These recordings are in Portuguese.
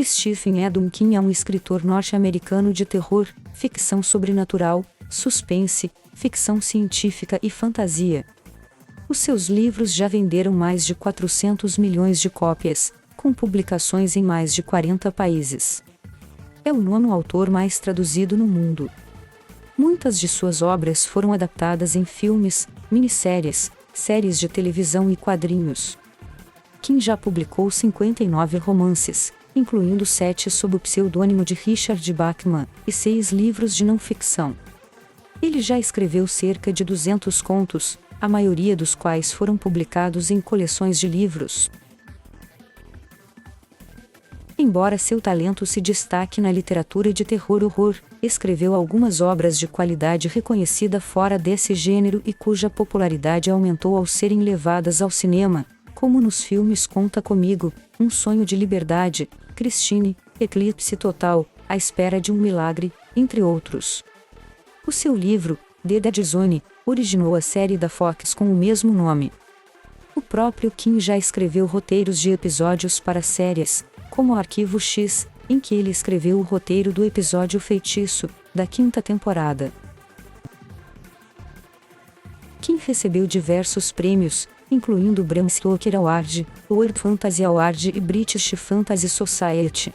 Stephen Edom King é um escritor norte-americano de terror, ficção sobrenatural, suspense, ficção científica e fantasia. Os seus livros já venderam mais de 400 milhões de cópias, com publicações em mais de 40 países. É o nono autor mais traduzido no mundo. Muitas de suas obras foram adaptadas em filmes, minisséries, séries de televisão e quadrinhos. King já publicou 59 romances, incluindo 7 sob o pseudônimo de Richard Bachman, e 6 livros de não-ficção. Ele já escreveu cerca de 200 contos, a maioria dos quais foram publicados em coleções de livros. Embora seu talento se destaque na literatura de terror-horror, escreveu algumas obras de qualidade reconhecida fora desse gênero e cuja popularidade aumentou ao serem levadas ao cinema, como nos filmes Conta Comigo, Um Sonho de Liberdade, Christine, Eclipse Total, A Espera de um Milagre, entre outros. O seu livro, The Dead Zone, originou a série da Fox com o mesmo nome. O próprio King já escreveu roteiros de episódios para séries, como Arquivo X, em que ele escreveu o roteiro do episódio Feitiço, da 5ª temporada. King recebeu diversos prêmios, incluindo o Bram Stoker Award, World Fantasy Award e British Fantasy Society.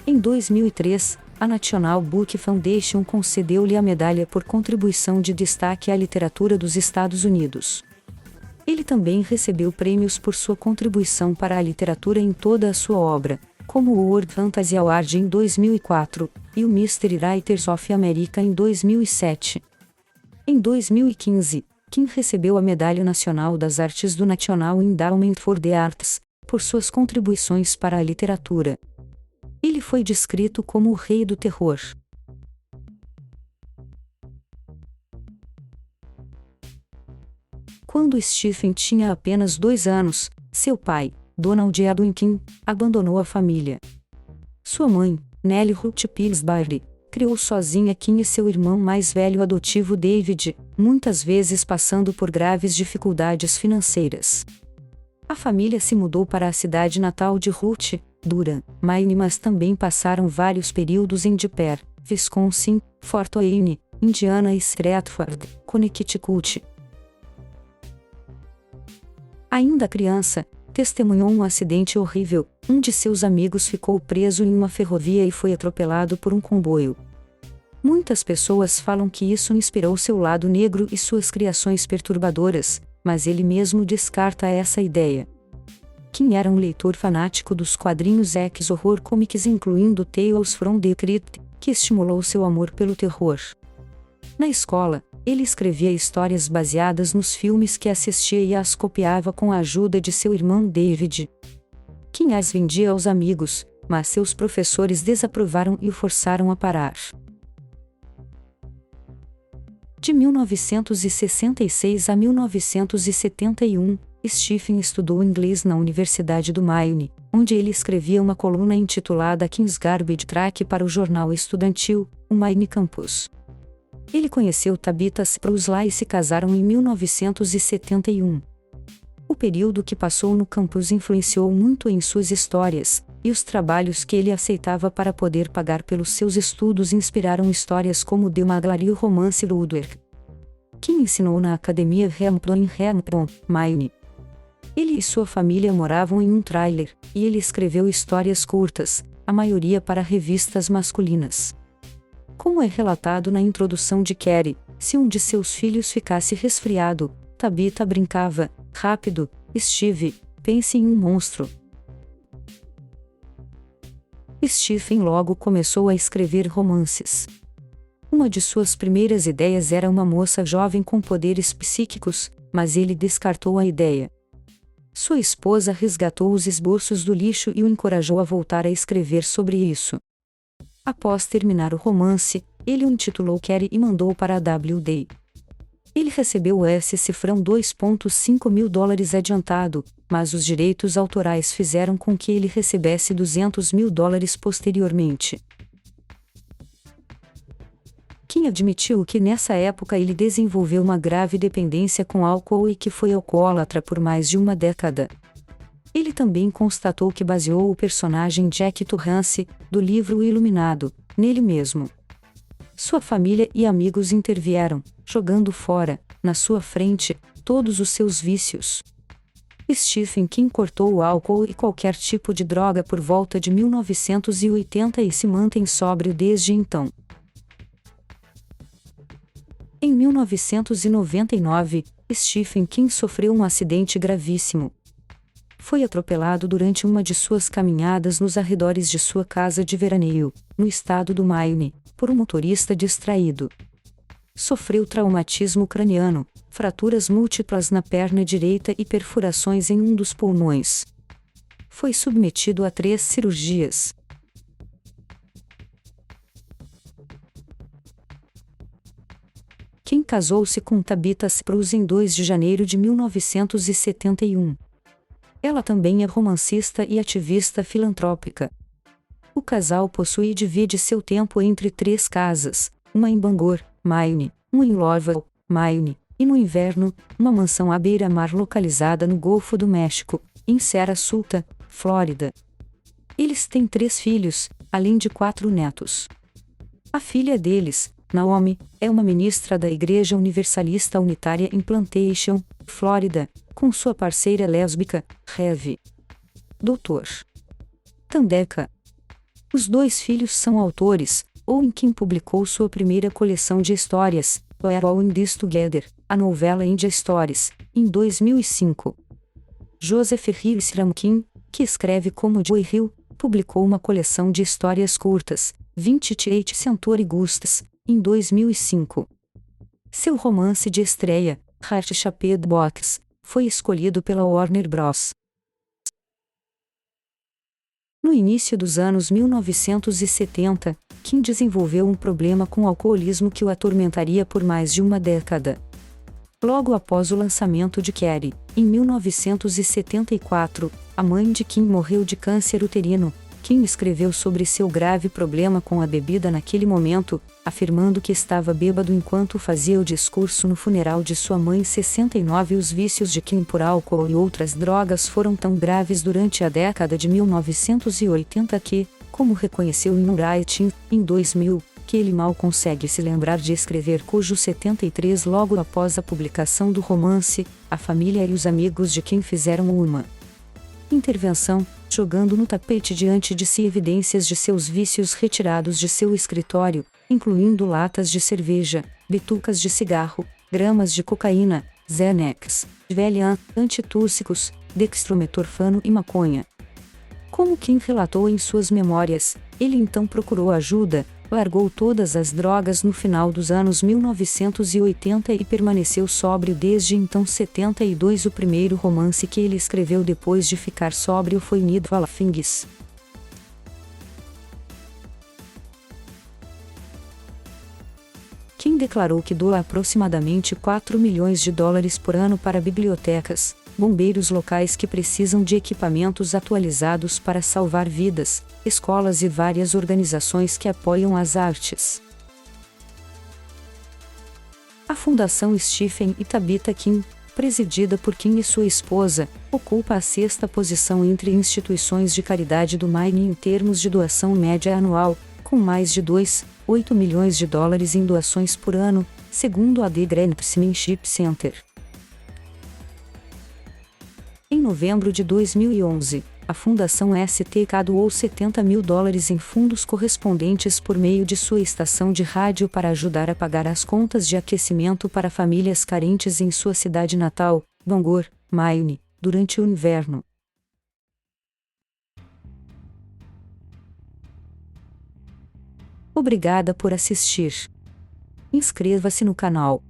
Em 2003, a National Book Foundation concedeu-lhe a medalha por contribuição de destaque à literatura dos Estados Unidos. Ele também recebeu prêmios por sua contribuição para a literatura em toda a sua obra, como o World Fantasy Award em 2004, e o Mystery Writers of America em 2007. Em 2015, King recebeu a Medalha Nacional das Artes do National Endowment for the Arts, por suas contribuições para a literatura. Ele foi descrito como o rei do terror. Quando Stephen tinha apenas 2 anos, seu pai, Donald Edwin King, abandonou a família. Sua mãe, Nellie Ruth Pillsbury, criou sozinha King e seu irmão mais velho adotivo David, muitas vezes passando por graves dificuldades financeiras. A família se mudou para a cidade natal de Ruth, Durham, Maine, mas também passaram vários períodos em Dipper, Wisconsin, Fort Wayne, Indiana e Stratford, Connecticut. Ainda criança, testemunhou um acidente horrível. Um de seus amigos ficou preso em uma ferrovia e foi atropelado por um comboio. Muitas pessoas falam que isso inspirou seu lado negro e suas criações perturbadoras, mas ele mesmo descarta essa ideia. King era um leitor fanático dos quadrinhos X-Horror Comics, incluindo Tales from the Crypt, que estimulou seu amor pelo terror. Na escola, ele escrevia histórias baseadas nos filmes que assistia e as copiava com a ajuda de seu irmão David. King as vendia aos amigos, mas seus professores desaprovaram e o forçaram a parar. De 1966 a 1971, Stephen estudou inglês na Universidade do Maine, onde ele escrevia uma coluna intitulada King's Garbage Truck para o jornal estudantil, o Maine Campus. Ele conheceu Tabitha Sprouse e se casaram em 1971. O período que passou no campus influenciou muito em suas histórias, e os trabalhos que ele aceitava para poder pagar pelos seus estudos inspiraram histórias como The Maglar e o romance Ludwig. King ensinou na Academia Hampton em Hampton, Maine. Ele e sua família moravam em um trailer, e ele escreveu histórias curtas, a maioria para revistas masculinas. Como é relatado na introdução de Carrie, se um de seus filhos ficasse resfriado, Tabitha brincava: "Rápido, Steve, pense em um monstro." Stephen logo começou a escrever romances. Uma de suas primeiras ideias era uma moça jovem com poderes psíquicos, mas ele descartou a ideia. Sua esposa resgatou os esboços do lixo e o encorajou a voltar a escrever sobre isso. Após terminar o romance, ele o intitulou Carrie e mandou para a WD. Ele recebeu o cifrão $2.5 mil adiantado, mas os direitos autorais fizeram com que ele recebesse $200 mil posteriormente. King admitiu que nessa época ele desenvolveu uma grave dependência com álcool e que foi alcoólatra por mais de uma década. Ele também constatou que baseou o personagem Jack Torrance, do livro O Iluminado, nele mesmo. Sua família e amigos intervieram, jogando fora, na sua frente, todos os seus vícios. Stephen King cortou o álcool e qualquer tipo de droga por volta de 1980 e se mantém sóbrio desde então. Em 1999, Stephen King sofreu um acidente gravíssimo. Foi atropelado durante uma de suas caminhadas nos arredores de sua casa de veraneio, no estado do Maine, por um motorista distraído. Sofreu traumatismo craniano, fraturas múltiplas na perna direita e perfurações em um dos pulmões. Foi submetido a 3 cirurgias. King casou-se com Tabitha Spruce em 2 de janeiro de 1971. Ela também é romancista e ativista filantrópica. O casal possui e divide seu tempo entre 3 casas, uma em Bangor, Maine, uma em Lowell, Maine, e no inverno, uma mansão à beira-mar localizada no Golfo do México, em Sarasota, Flórida. Eles têm 3 filhos, além de 4 netos. A filha deles, Naomi, é uma ministra da Igreja Universalista Unitária em Plantation, Flórida, com sua parceira lésbica, Rev. Dr. Tandeka. Os 2 filhos são autores, ou em quem publicou sua primeira coleção de histórias, We're All in This Together, a novela India Stories, em 2005. Joseph Rice Ramkin, que escreve como Joy Hill, publicou uma coleção de histórias curtas, 28 Century Gustas, em 2005. Seu romance de estreia, Heart Shaped Box, foi escolhido pela Warner Bros. No início dos anos 1970, King desenvolveu um problema com alcoolismo que o atormentaria por mais de uma década. Logo após o lançamento de Carrie, em 1974, a mãe de King morreu de câncer uterino. King escreveu sobre seu grave problema com a bebida naquele momento, afirmando que estava bêbado enquanto fazia o discurso no funeral de sua mãe 69. Os vícios de King por álcool e outras drogas foram tão graves durante a década de 1980 que, como reconheceu em um writing, em 2000, que ele mal consegue se lembrar de escrever. Cujo 73 logo após a publicação do romance, a família e os amigos de King fizeram uma intervenção, jogando no tapete diante de si evidências de seus vícios retirados de seu escritório, incluindo latas de cerveja, bitucas de cigarro, gramas de cocaína, Xanax, Valium, antitúrcicos, dextrometorfano e maconha. Como King relatou em suas memórias, ele então procurou ajuda, largou todas as drogas no final dos anos 1980 e permaneceu sóbrio desde então. 72. O primeiro romance que ele escreveu depois de ficar sóbrio foi Need for Things. King declarou que doa aproximadamente $4 milhões por ano para bibliotecas, bombeiros locais que precisam de equipamentos atualizados para salvar vidas, escolas e várias organizações que apoiam as artes. A Fundação Stephen e Tabitha King, presidida por King e sua esposa, ocupa a 6ª posição entre instituições de caridade do Maine em termos de doação média anual, com mais de $2,8 milhões em doações por ano, segundo a The Grantsmanship Center. Em novembro de 2011, a Fundação STK doou $70 mil em fundos correspondentes por meio de sua estação de rádio para ajudar a pagar as contas de aquecimento para famílias carentes em sua cidade natal, Bangor, Maine, durante o inverno. Obrigada por assistir. Inscreva-se no canal.